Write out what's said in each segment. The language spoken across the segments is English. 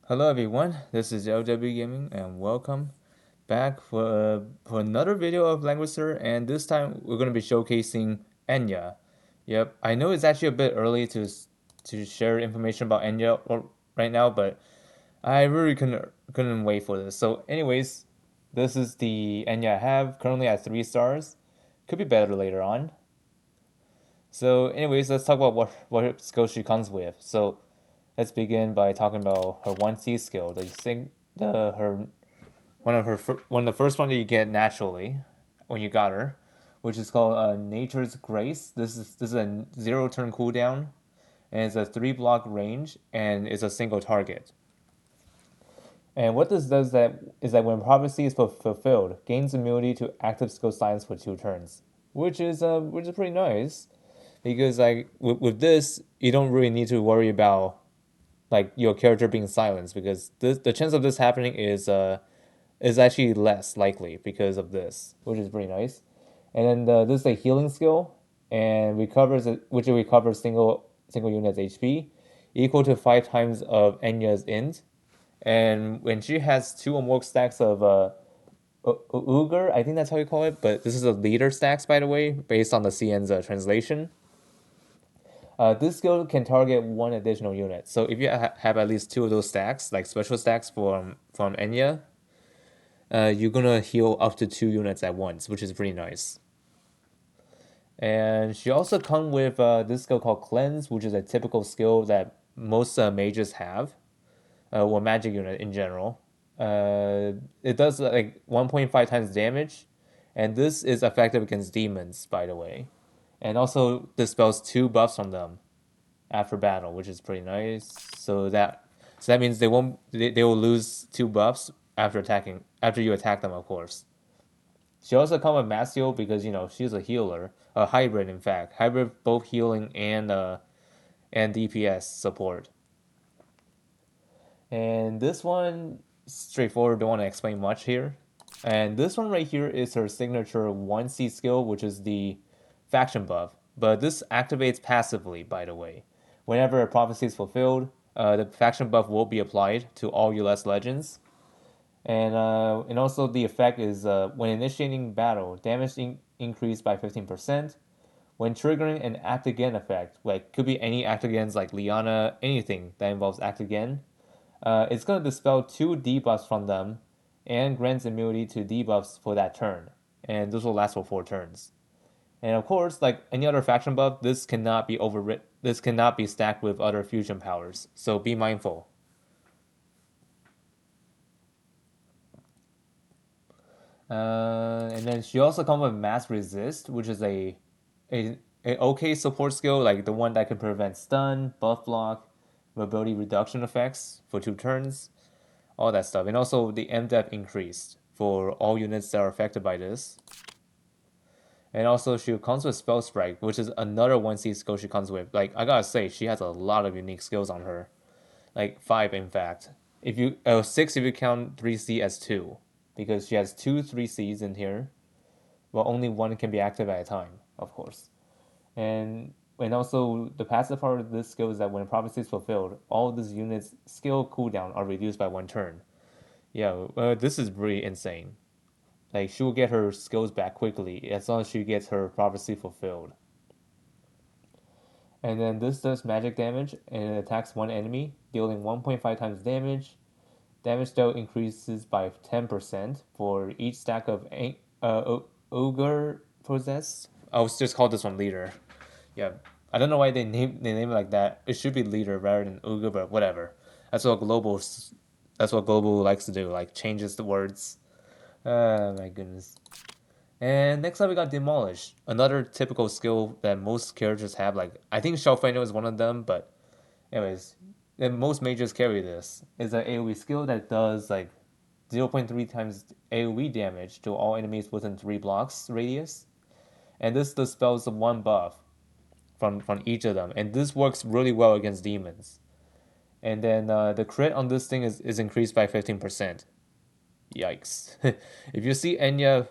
Hello everyone, this is LW Gaming and welcome back for another video of Langrisser, and this time we're going to be showcasing Enya. Yep, I know it's actually a bit early to share information about Enya right now, but I really couldn't wait for this. So anyways, this is the Enya I have currently at 3 stars. Could be better later on. So anyways, let's talk about what skills she comes with. So let's begin by talking about her 1C skill. The thing, the her one of the first one that you get naturally when you got her, which is called Nature's Grace. This is a 0 turn cooldown, and it's a 3 block range, and it's a single target. And what this does that is that when prophecy is fulfilled, gains immunity to active skill silence for 2 turns, which is pretty nice, because like with this you don't really need to worry about like your character being silenced, because the chance of this happening is actually less likely because of this, which is pretty nice. And then this is a healing skill, and which recovers single unit's HP, equal to 5 times of Enya's int. And when she has 2 or more stacks of Uger, I think that's how you call it, but this is a leader stacks, by the way, based on the CN's translation. This skill can target 1 additional unit. So if you have at least 2 of those stacks, like special stacks from Enya, you're gonna heal up to 2 units at once, which is pretty nice. And she also comes with this skill called Cleanse, which is a typical skill that most mages have, or magic unit in general. It does like 1.5 times damage, and this is effective against demons, by the way, and also dispels 2 buffs from them after battle, which is pretty nice. So that means they will lose 2 buffs after you attack them, of course. She also comes with mass heal because she's a healer, a hybrid in fact, hybrid both healing and DPS support. And this one, straightforward, don't want to explain much here. And this one right here is her signature 1C skill, which is the faction buff. But this activates passively, by the way. Whenever a prophecy is fulfilled, the faction buff will be applied to all US legends. And also the effect is when initiating battle, damage increased by 15%. When triggering an act again effect, like could be any act agains like Liana, anything that involves act again, it's going to dispel 2 debuffs from them and grants immunity to debuffs for that turn. And this will last for 4 turns. And of course, like any other faction buff, this cannot be overwritten. This cannot be stacked with other fusion powers. So be mindful. And then she also comes with Mass Resist, which is a okay support skill, like the one that can prevent stun, buff block, mobility reduction effects for 2 turns, all that stuff. And also the MDEF increased for all units that are affected by this. And also she comes with Spell Strike, which is another 1C skill she comes with. Like I gotta say, she has a lot of unique skills on her. Like 5 in fact. If you 6 if you count 3C as 2. Because she has 2 3Cs in here. Well, only one can be active at a time, of course. And also the passive part of this skill is that when prophecy is fulfilled, all of this unit's skill cooldown are reduced by 1 turn. Yeah, this is really insane. Like she will get her skills back quickly as long as she gets her prophecy fulfilled. And then this does magic damage and it attacks one enemy, dealing 1.5 times damage. Damage dealt increases by 10% for each stack of ogre possessed. I was just called this one leader. Yeah, I don't know why they name it like that. It should be leader rather than ogre, but whatever. That's what global that's what global likes to do. Like changes the words. My goodness. And next up we got Demolish, another typical skill that most characters have. Like I think Shelfino is one of them, but anyways, and most mages carry this. It's an AoE skill that does like 0.3 times AoE damage to all enemies within 3 blocks radius, and this dispels 1 buff from each of them, and this works really well against demons. And then the crit on this thing is increased by 15%. Yikes. If you see Enya,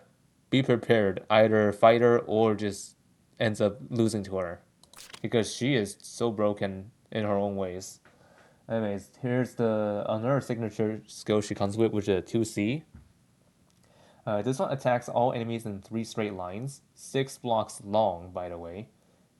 be prepared. Either fight her or just ends up losing to her. Because she is so broken in her own ways. Anyways, here's the another signature skill she comes with, which is a 2C. This one attacks all enemies in 3 straight lines, 6 blocks long, by the way,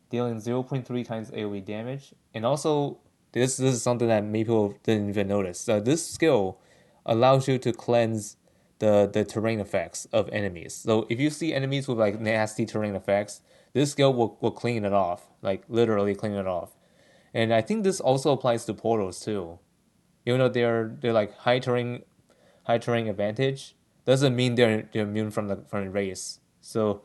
dealing 0.3 times AoE damage. And also, this is something that many people didn't even notice. This skill allows you to cleanse the terrain effects of enemies. So if you see enemies with like nasty terrain effects, this skill will clean it off, like literally clean it off. And I think this also applies to portals too. Even though they're like high terrain advantage, doesn't mean they're immune from the race. So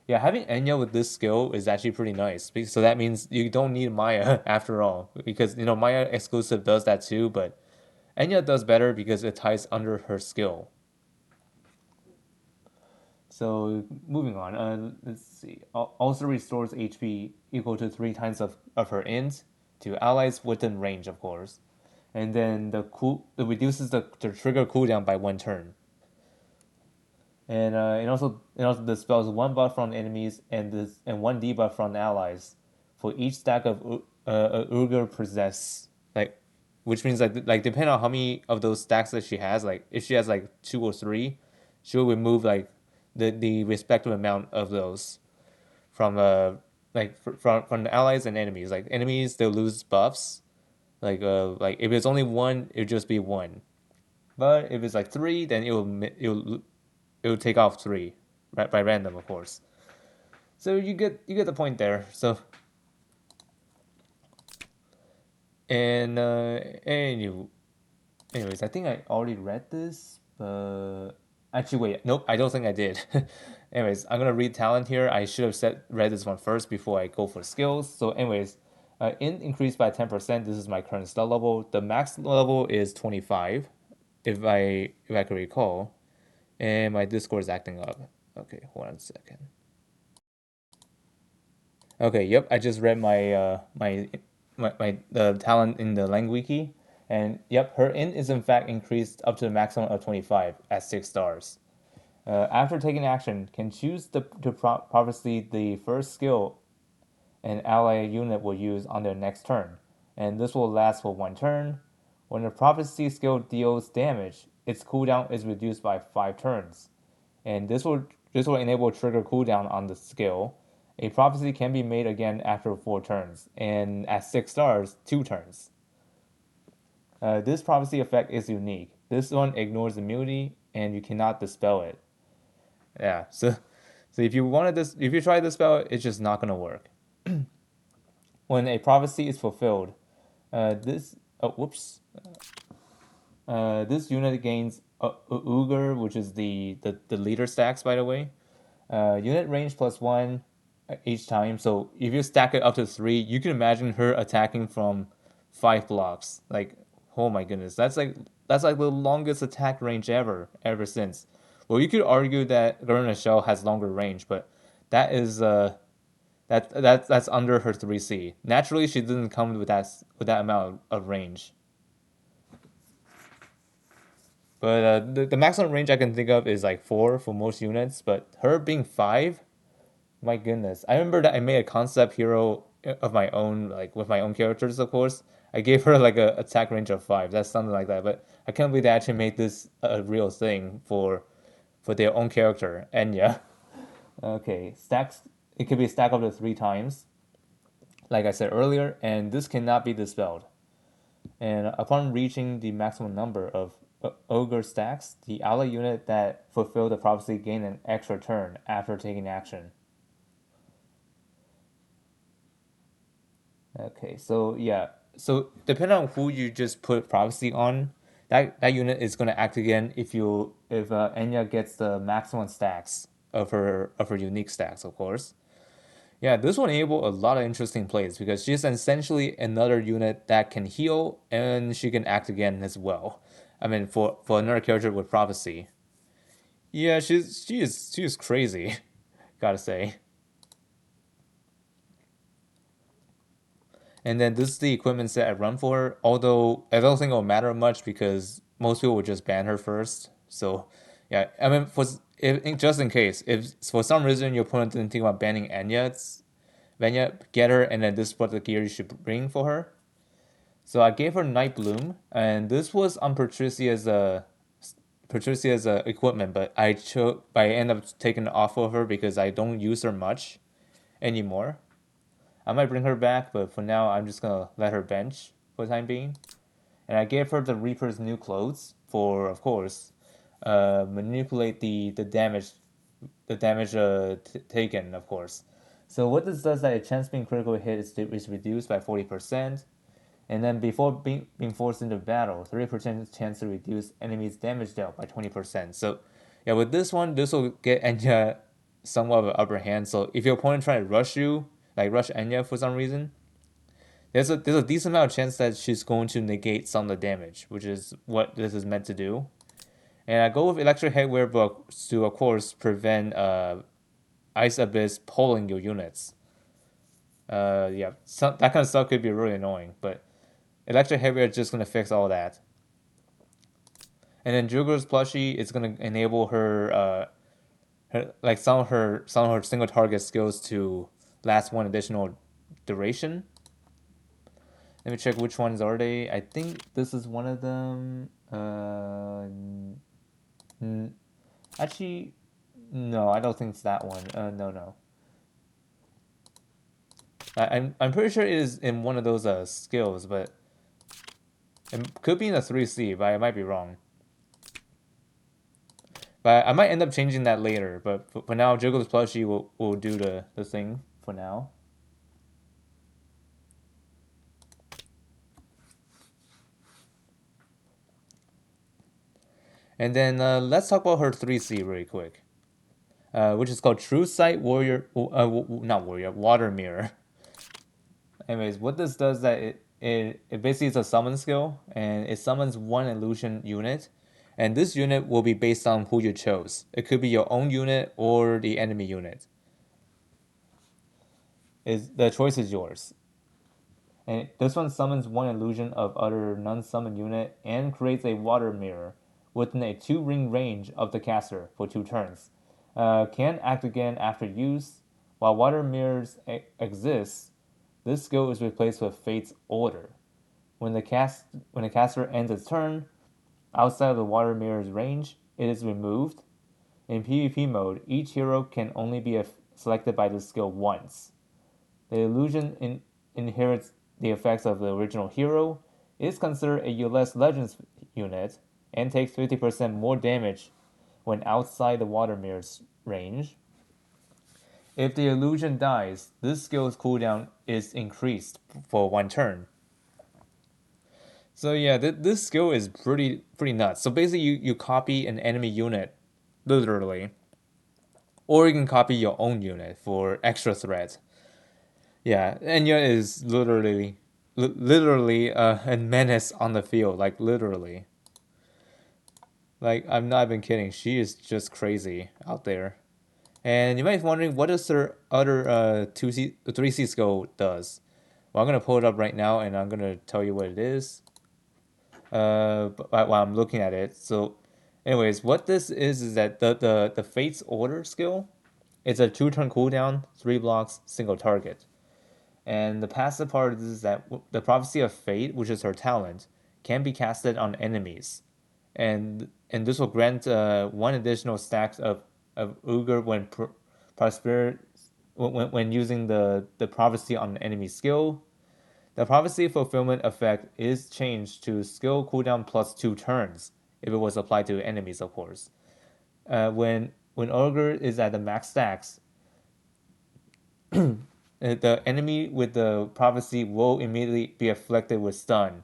yeah, having Enya with this skill is actually pretty nice. So that means you don't need Maya after all, because Maya exclusive does that too, but Enya does better because it ties under her skill. So moving on, let's see. Also restores HP equal to 3 times of her int to allies within range, of course. And then it reduces the trigger cooldown by 1 turn. And also dispels 1 buff from enemies and 1 debuff from allies for each stack of Urger possess, like, which means like depending on how many of those stacks that she has, like if she has like 2 or 3, she'll remove like the respective amount of those from from the allies and enemies. Like enemies, they'll lose buffs. Like if it's only 1, it'll just be 1. But if it's like 3, then it will take off 3 by random, of course. So you get the point there. So and anyways, I think I already read this, but actually wait, nope, I don't think I did. Anyways, I'm gonna read talent here. I should have read this one first before I go for skills. So anyways, int increased by 10%. This is my current star level. The max level is 25, if I can recall. And my Discord is acting up. Okay, hold on a second. Okay, yep, I just read my the talent in the Langwiki, and yep, her int is in fact increased up to the maximum of 25 at 6 stars. After taking action, can choose to prophecy the first skill an ally unit will use on their next turn, and this will last for 1 turn. When the prophecy skill deals damage, its cooldown is reduced by 5 turns, and this will enable trigger cooldown on the skill. A prophecy can be made again after 4 turns, and at 6 stars, 2 turns. This prophecy effect is unique. This one ignores immunity, and you cannot dispel it. Yeah, so if you try to dispel it, it's just not gonna work. When a prophecy is fulfilled, this oh whoops, this unit gains Uger, which is the leader stacks, by the way. Unit range +1 each time. So if you stack it up to 3, you can imagine her attacking from 5 blocks. Like, oh my goodness, that's like the longest attack range ever since. Well, you could argue that Garena Shell has longer range, but that is that's under her 3C. Naturally, she didn't come with that amount of range. But the maximum range I can think of is like 4 for most units. But her being 5, my goodness. I remember that I made a concept hero of my own, like with my own characters, of course. I gave her like a attack range of 5. That's something like that. But I can't believe they actually made this a real thing for their own character, Enya. Okay, stacks. It can be stacked up to 3 times, like I said earlier, and this cannot be dispelled. And upon reaching the maximum number of ogre stacks, the ally unit that fulfilled the prophecy gain an extra turn after taking action. Okay, so yeah, so depending on who you just put prophecy on, that unit is gonna act again if Enya gets the maximum stacks of her unique stacks, of course. Yeah, this will enable a lot of interesting plays because she's essentially another unit that can heal and she can act again as well. I mean, for another character with prophecy. Yeah, she is crazy, gotta say. And then this is the equipment set I run for her. Although I don't think it'll matter much because most people would just ban her first. So yeah, I mean, just in case, if for some reason your opponent didn't think about banning Enya, get her, and then this is what the gear you should bring for her. So I gave her Night Bloom, and this was on Patricia's equipment, but I end up taking it off of her because I don't use her much anymore. I might bring her back, but for now I'm just gonna let her bench for the time being. And I gave her the Reaper's new clothes for, of course, manipulate the damage taken, of course. So what this does that a chance being critical hit is reduced by 40%, and then before being forced into battle, 30% chance to reduce enemies' damage dealt by 20%. So yeah, with this one, this will get Enya somewhat of an upper hand. So if your opponent try to rush you, like rush Enya for some reason, there's a decent amount of chance that she's going to negate some of the damage, which is what this is meant to do. And I go with Electric Headwear book to, of course, prevent Ice Abyss pulling your units. Yeah, that kind of stuff could be really annoying, but Electric Headwear is just gonna fix all that. And then Juger's plushie is gonna enable like some of her single target skills to last one additional duration. Let me check which ones are they. I think this is one of them. Actually, no, I don't think it's that one. No, no. I'm pretty sure it is in one of those skills, but it could be in a 3C, but I might be wrong. But I might end up changing that later. But for now, Juggler's plushie will do the thing for now. And then let's talk about her 3C really quick, which is called True Sight Warrior, not Warrior, Water Mirror. Anyways, what this does that it basically is a summon skill, and it summons one illusion unit, and this unit will be based on who you chose. It could be your own unit or the enemy unit. Is the choice is yours. And this one summons one illusion of other non-summon unit and creates a water mirror within a 2-ring range of the caster for 2 turns. Can act again after use. While water mirrors exist, this skill is replaced with Fate's Order. When the caster ends its turn outside of the water mirror's range, it is removed. In PvP mode, each hero can only be selected by this skill once. The illusion inherits the effects of the original hero, is considered a Ulysses Legends unit, and takes 50% more damage when outside the water mirror's range. If the illusion dies, this skill's cooldown is increased for 1 turn. So yeah, this skill is pretty nuts. So basically, you copy an enemy unit, literally, or you can copy your own unit for extra threat. Yeah, Enya is literally a menace on the field, like literally. Like I'm not even kidding. She is just crazy out there. And you might be wondering what does her other 3C skill does. Well, I'm gonna pull it up right now, and I'm gonna tell you what it is. While I'm looking at it. So, anyways, what this is that the Fate's Order skill. It's a 2-turn cooldown, 3 blocks, single target. And the passive part is that the Prophecy of Fate, which is her talent, can be casted on enemies, and this will grant 1 additional stack of Uger when prosper when using the Prophecy on an enemy skill. The Prophecy fulfillment effect is changed to skill cooldown plus 2 turns if it was applied to enemies, of course. When Ogre is at the max stacks, the enemy with the prophecy will immediately be afflicted with stun.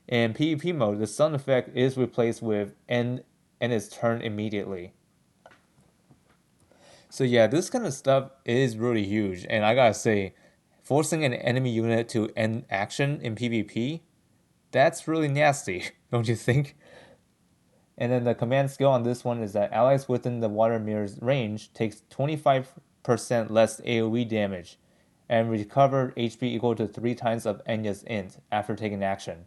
In PvP mode, the stun effect is replaced with end its turn immediately. So yeah, this kind of stuff is really huge, and I gotta say, forcing an enemy unit to end action in PvP, that's really nasty, don't you think? And then the command skill on this one is that allies within the water mirror's range takes 25% less AoE damage and recover HP equal to 3 times of Enya's int after taking action.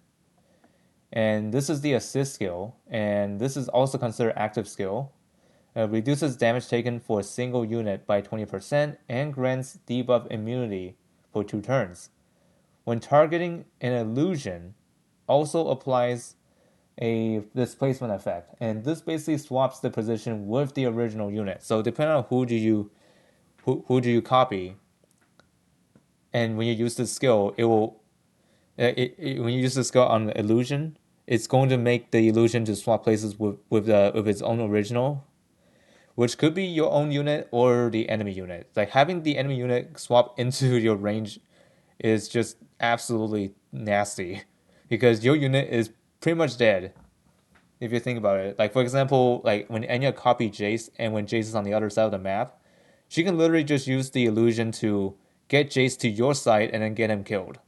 And this is the assist skill, and this is also considered active skill. Reduces damage taken for a single unit by 20% and grants debuff immunity for 2 turns. when targeting an illusion, also applies a displacement effect, and this basically swaps the position with the original unit. So depending on who do you copy, and when you use this skill, it will when you use the skill on the illusion, it's going to make the illusion to swap places with its own original, which could be your own unit or the enemy unit. Like having the enemy unit swap into your range is just absolutely nasty because your unit is pretty much dead if you think about it. Like for example, like when Enya copied Jace and when Jace is on the other side of the map, she can literally just use the illusion to get Jace to your side and then get him killed.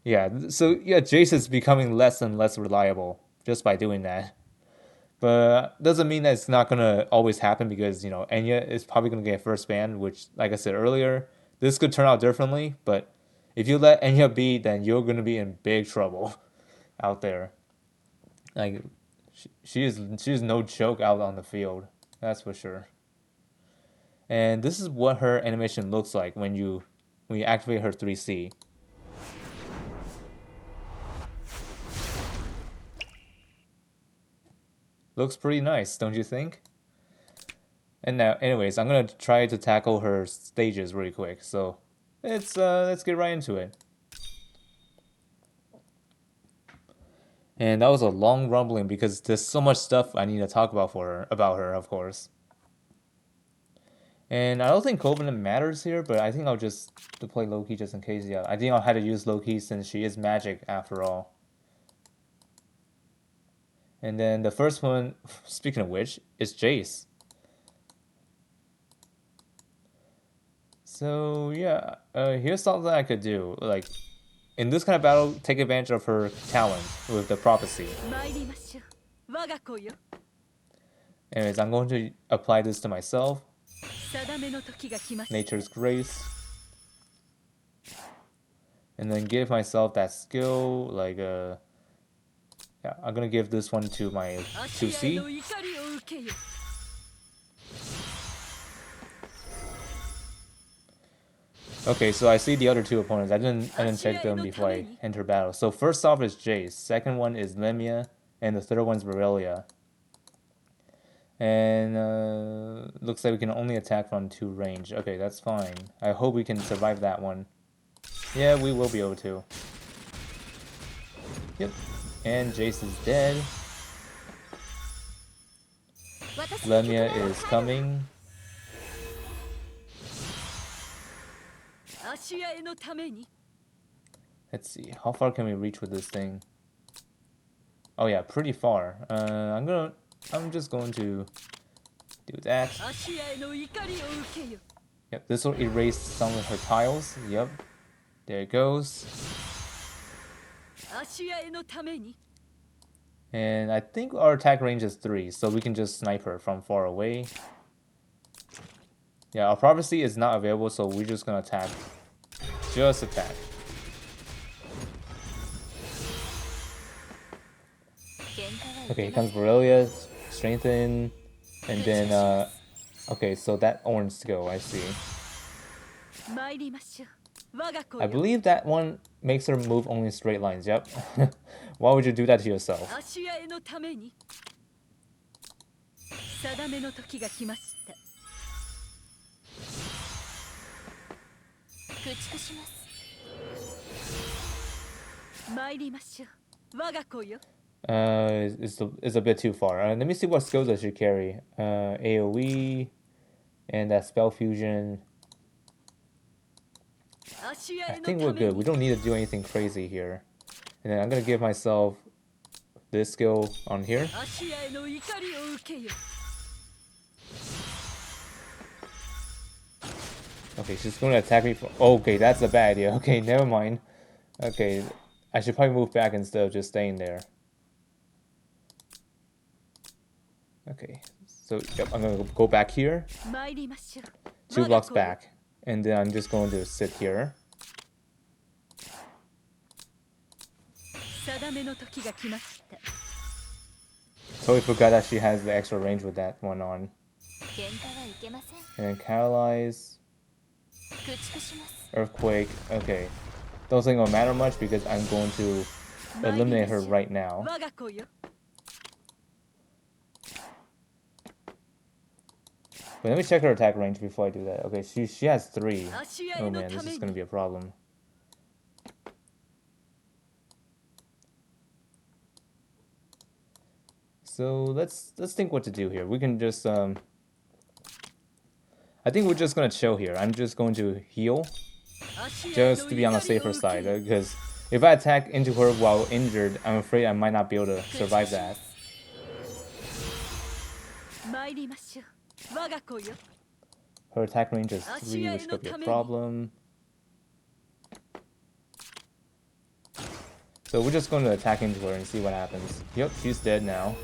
Yeah, so yeah, Jace is becoming less and less reliable just by doing that. But doesn't mean that it's not gonna always happen because Enya is probably gonna get first ban, which, like I said earlier, this could turn out differently. But if you let Enya be, then you're gonna be in big trouble out there. Like she is no joke out on the field, that's for sure. And this is what her animation looks like when you activate her 3C. Looks pretty nice, don't you think? And now, anyways, I'm gonna try to tackle her stages really quick. So let's get right into it. And that was a long rumbling because there's so much stuff I need to talk about about her, of course. And I don't think Covenant matters here, but I think I'll just deploy Loki just in case. Yeah, I think I'll have to use Loki since she is magic after all. And then the first one, speaking of which, is Jace. So yeah, here's something I could do. Like in this kind of battle, take advantage of her talent with the prophecy. Anyways, I'm going to apply this to myself. Nature's Grace. And then give myself that skill, like yeah, I'm gonna give this one to my 2C. Okay, so I see the other two opponents. I didn't check them before I enter battle. So first off is Jace, second one is Lemia, and the third one's Virelia. And looks like we can only attack from 2 range. Okay, that's fine. I hope we can survive that one. Yeah, we will be able to. Yep. And Jace is dead. Lemia is coming. Let's see, how far can we reach with this thing? Oh yeah, pretty far. I'm just going to do that. Yep, this will erase some of her tiles. Yep, there it goes. And I think our attack range is 3, so we can just snipe her from far away. Yeah, our prophecy is not available, so we're just gonna attack. Just attack. Okay, here comes Virelia, strengthen, and then okay, so that orange skill, I see. I believe that one makes her move only straight lines, yep. Why would you do that to yourself? It's a bit too far. Let me see what skills I should carry. AoE, and that spell fusion. I think we're good. We don't need to do anything crazy here. And then I'm gonna give myself this skill on here. Okay, she's gonna attack me from... Okay, that's a bad idea. Okay, never mind. Okay, I should probably move back instead of just staying there. Okay, so yep, I'm gonna go back here. 2 blocks back. And then I'm just going to sit here. Totally forgot that she has the extra range with that one on. And then Catalyze. Earthquake. Okay. don't think it'll matter much because I'm going to eliminate her right now. But let me check her attack range before I do that. Okay, she has 3. Oh man, this is gonna be a problem. So let's think what to do here. We can just I think we're just gonna chill here. I'm just going to heal, just to be on the safer side. Because if I attack into her while injured, I'm afraid I might not be able to survive that. Her attack range is 3, which could be a problem. So we're just going to attack into her and see what happens. Yep, she's dead now.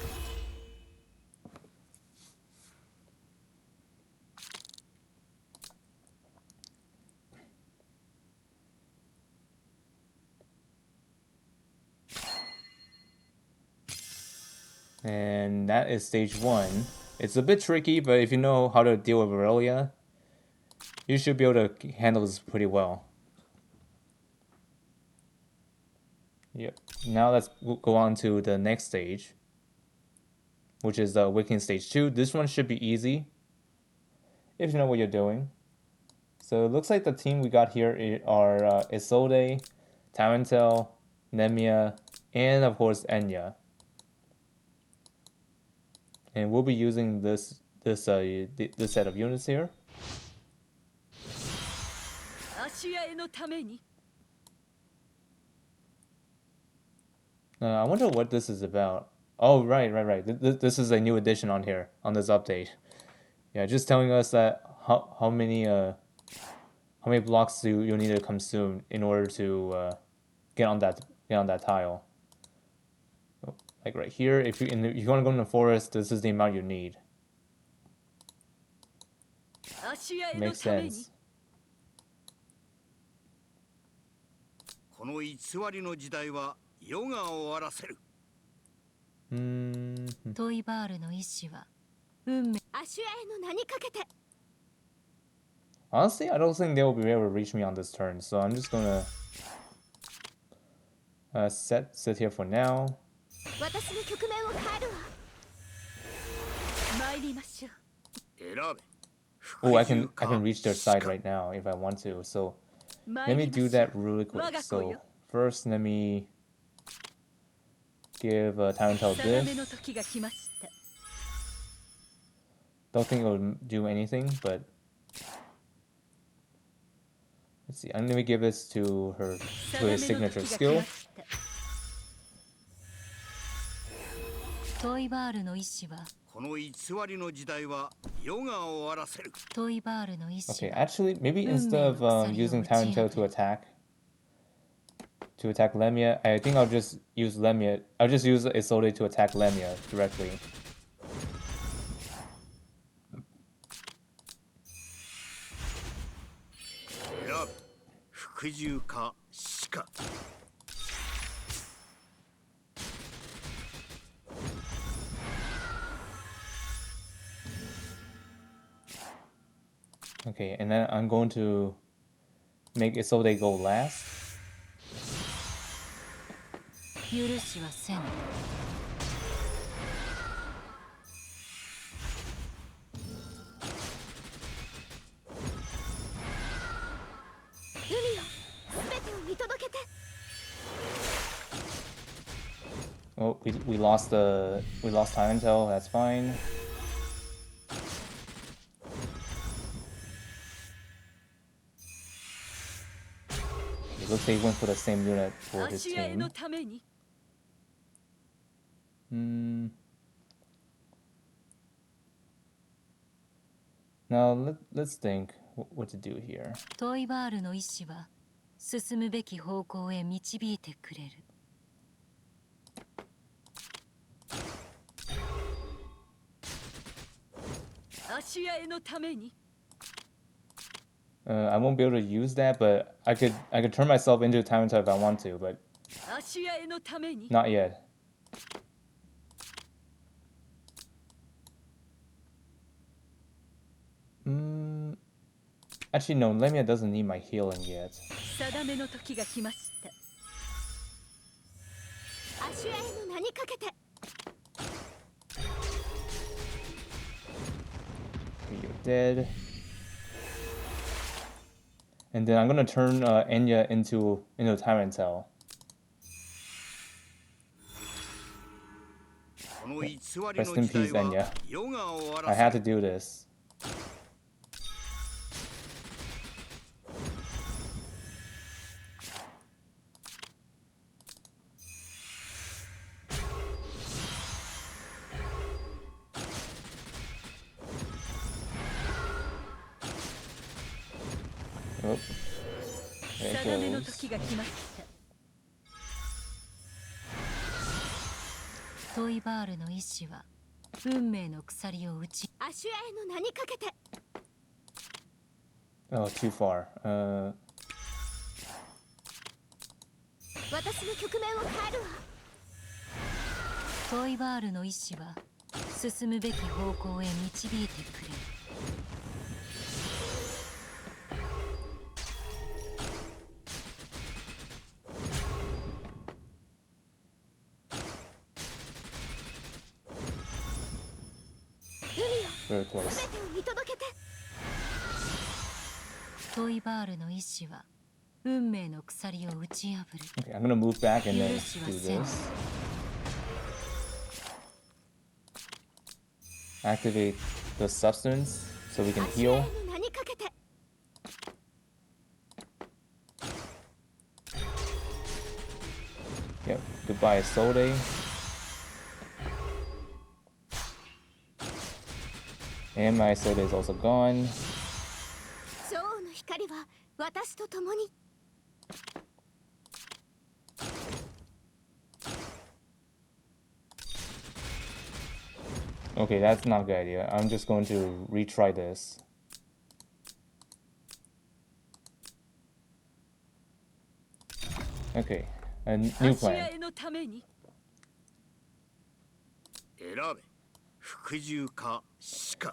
And that is stage 1. It's a bit tricky, but if you know how to deal with Aurelia, you should be able to handle this pretty well. Yep. Now let's go on to the next stage, which is the Awakening Stage 2. This one should be easy, if you know what you're doing. So it looks like the team we got here are Isolde, Tarantel, Nemia, and of course Enya. And we'll be using this set of units here. I wonder what this is about. Oh, right. This is a new addition on here, on this update. Yeah, just telling us that how many blocks do you need to consume in order to get on that tile. Like right here, if you want to go in the forest, this is the amount you need. Makes sense. Honestly, I don't think they will be able to reach me on this turn, so I'm just gonna sit here for now. Oh, I can reach their side right now if I want to. So let me do that really quick. So first, let me give Tarantel this. Don't think it will do anything, but let's see. I'm gonna give this to his signature skill. Okay, actually, maybe instead of using Tarantel to attack Lemia, I think I'll just use Lemia. I'll just use Isolde to attack Lemia directly. Okay, and then I'm going to make Isolde go last. Oh, we lost Tarantel. That's fine. It looks like he went for the same unit for his team. Now let's think what to do here. I won't be able to use that, but I could turn myself into a Tarantel if I want to, but not yet. Actually, no, Lemia doesn't need my healing yet. You're dead. And then I'm gonna turn Enya into Tyrant Tail. Rest in peace, Enya. I had to do this. Oh, there it goes. トイバールの意志は運命の鎖を打ち足屋への名にかけて Oh, too far. 私の局面を変えるわトイバールの意志は進むべき方向へ導いてくれる Very close. トイバールの意志は運命の鎖を打ち破る Okay, I'm gonna move back and then do this. Activate the substance so we can heal. Yep, goodbye Sode. And my Sode is also gone. Okay, that's not a good idea. I'm just going to retry this. Okay, a new plan.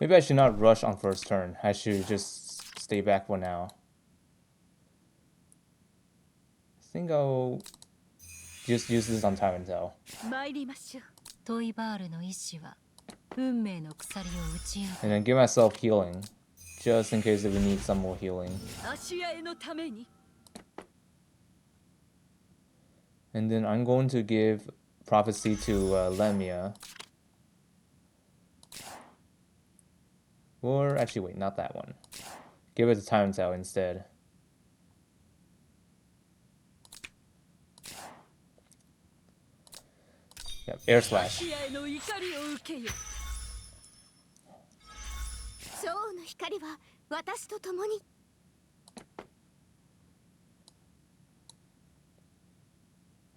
Maybe I should not rush on first turn. I should just stay back for now. I think I'll just use this on Tyrant Tail. And then give myself healing, just in case if we need some more healing. And then I'm going to give Prophecy to Lemia. Or actually, wait, not that one. Give it to Tyrant Tail instead. Yep, Air Slash.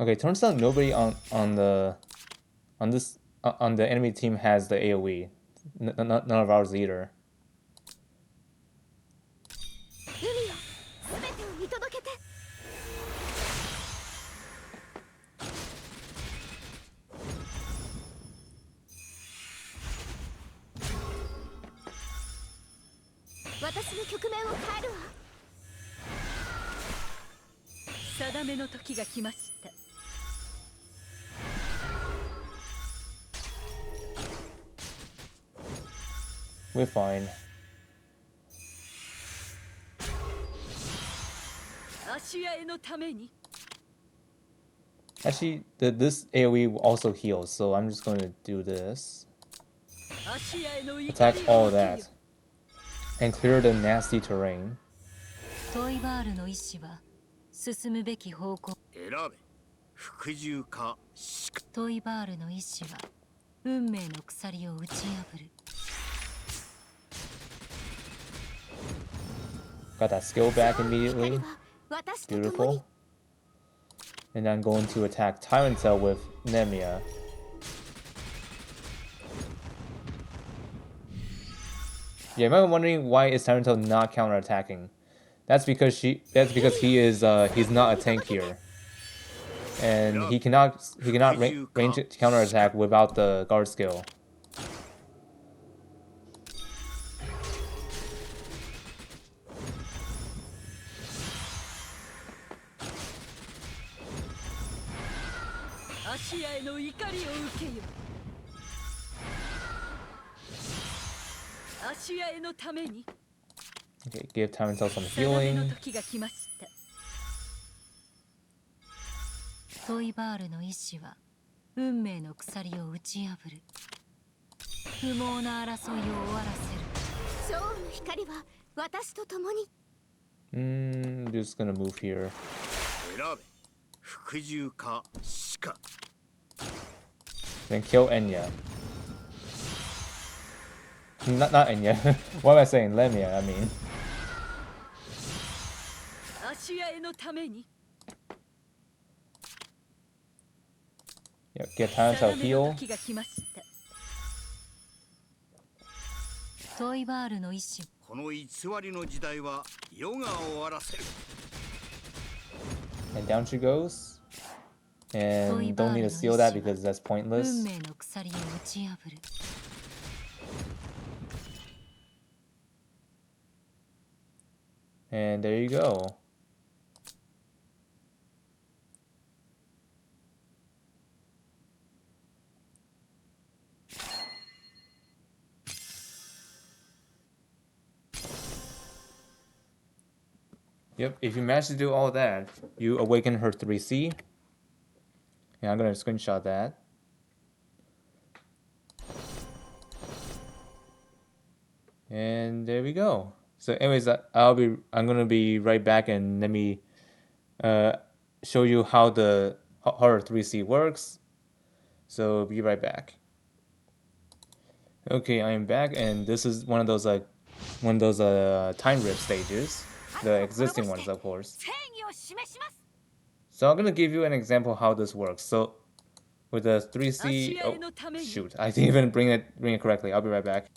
Okay, turns out nobody on the enemy team has the AoE. None of ours either. We're fine. Actually, this AoE also heals, so I'm just going to do this. Attack all of that. And clear the nasty terrain. Got that skill back immediately. Beautiful. And I'm going to attack Tyrant Tail with Nemia. Yeah, you might be wondering why is Tyrant Tail not counterattacking. That's because he is he's not a tank here. And he cannot range counterattack without the guard skill. Okay, give time until some healing. トイバールの意志は運命の鎖を打ち破る。不毛な争いを終わらせる。勝負の光は私と共に。Just gonna move here. 選べ服従か死か Then kill Enya. Not Enya. What am I saying? Lemia, I mean. 芦屋へのために。 Yep, get time to heal. トイバールの意志。この偽りの時代は世が終わらせる And down she goes. And don't need to seal that because that's pointless. 運命の鎖を打ち破る。 And there you go. Yep, if you manage to do all that, you awaken her 3C. Yeah, I'm gonna screenshot that. And there we go. So anyways, I'm gonna be right back and let me show you how the her 3C works. So be right back. Okay, I am back, and this is one of those time rift stages, the existing ones, of course. So I'm gonna give you an example how this works. So with the 3C, oh shoot, I didn't even bring it correctly. I'll be right back.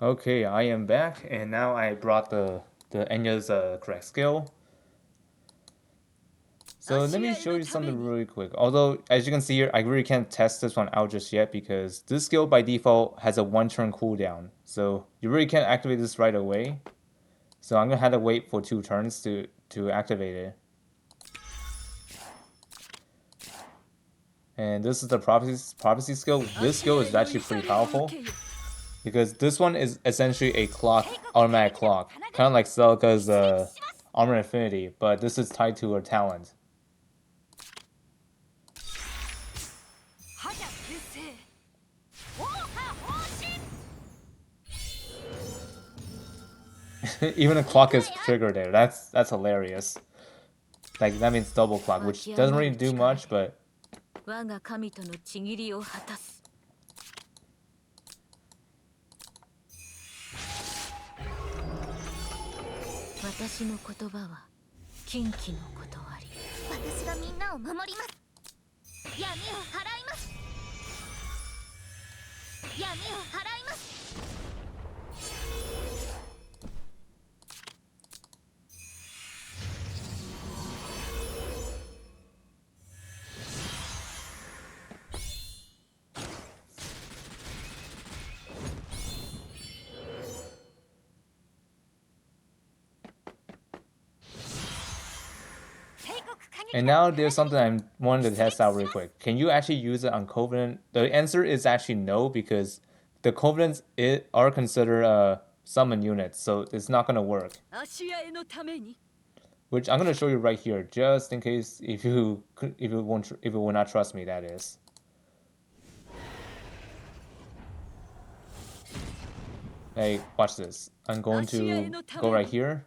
Okay, I am back, and now I brought the Enya's correct skill. So let me show you something really quick. Although, as you can see here, I really can't test this one out just yet because this skill by default has a 1-turn cooldown. So you really can't activate this right away. So I'm gonna have to wait for 2 turns to activate it. And this is the prophecy skill. This skill is actually pretty powerful because this one is essentially a automatic clock, kind of like Celica's Armor Infinity, but this is tied to her talent. Even a clock is triggered there. That's hilarious. Like that means double clock, which doesn't really do much, but 我が神との契りを果たす。私の言葉は禁忌の断り。私はみんなを守ります。闇を払います。闇を払います。 And now there's something I wanted to test out real quick. Can you actually use it on Covenant? The answer is actually no, because the Covenants are considered summon units, so it's not gonna work. Which I'm gonna show you right here, just in case if you will not trust me, that is. Hey, watch this. I'm going to go right here.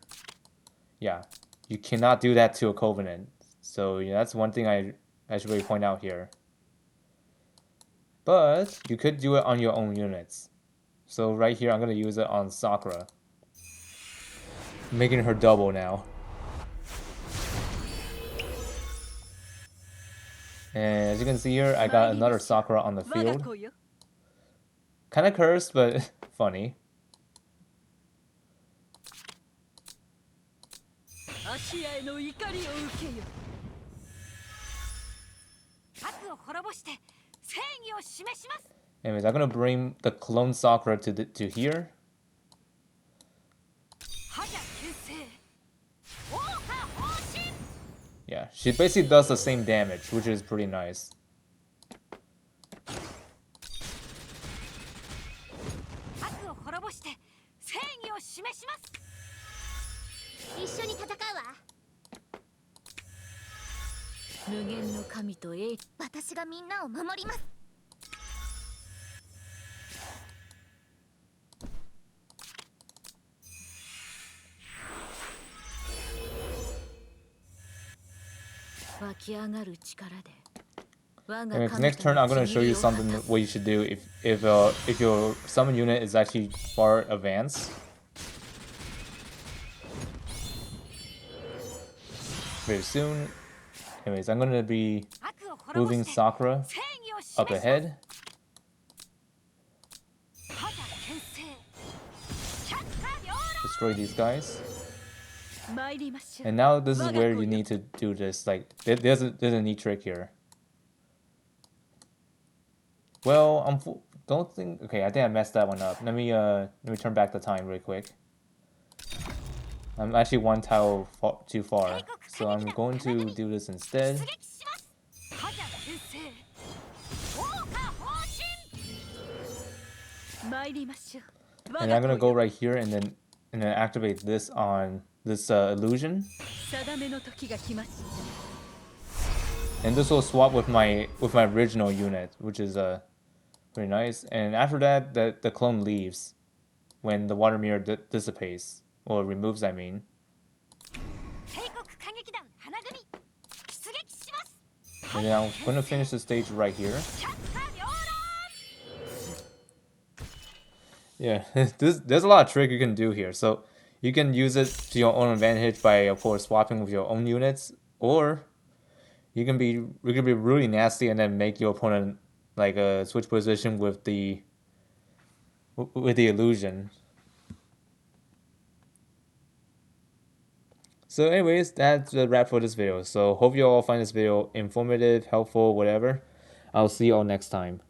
Yeah, you cannot do that to a Covenant. So yeah, that's one thing I should really point out here. But you could do it on your own units. So right here, I'm gonna use it on Sakura, making her double now. And as you can see here, I got another Sakura on the field. Kind of cursed, but funny. Anyways, I'm gonna bring the clone Sakura to here. Yeah, she basically does the same damage, which is pretty nice. します。一緒に戦うわ。無限の神と私がみんなを守ります。湧き上がる力で。Anyways, next turn I'm gonna show you something what you should do if your summon unit is actually far advanced. Very soon. Anyways, I'm gonna be moving Sakura up ahead. Destroy these guys. And now this is where you need to do this. Like there's a neat trick here. Well, don't think. Okay, I think I messed that one up. Let me turn back the time real quick. I'm actually one tile too far, so I'm going to do this instead. And I'm gonna go right here and then activate this on this illusion. And this will swap with my original unit, which is very nice. And after that, the clone leaves when the water mirror dissipates or removes. I mean. And then I'm gonna finish the stage right here. Yeah, there's a lot of trick you can do here. So you can use it to your own advantage by, of course, swapping with your own units, or you can be really nasty and then make your opponent like switch position with the illusion. So anyways, that's the wrap for this video. So hope you all find this video informative, helpful, whatever. I'll see you all next time.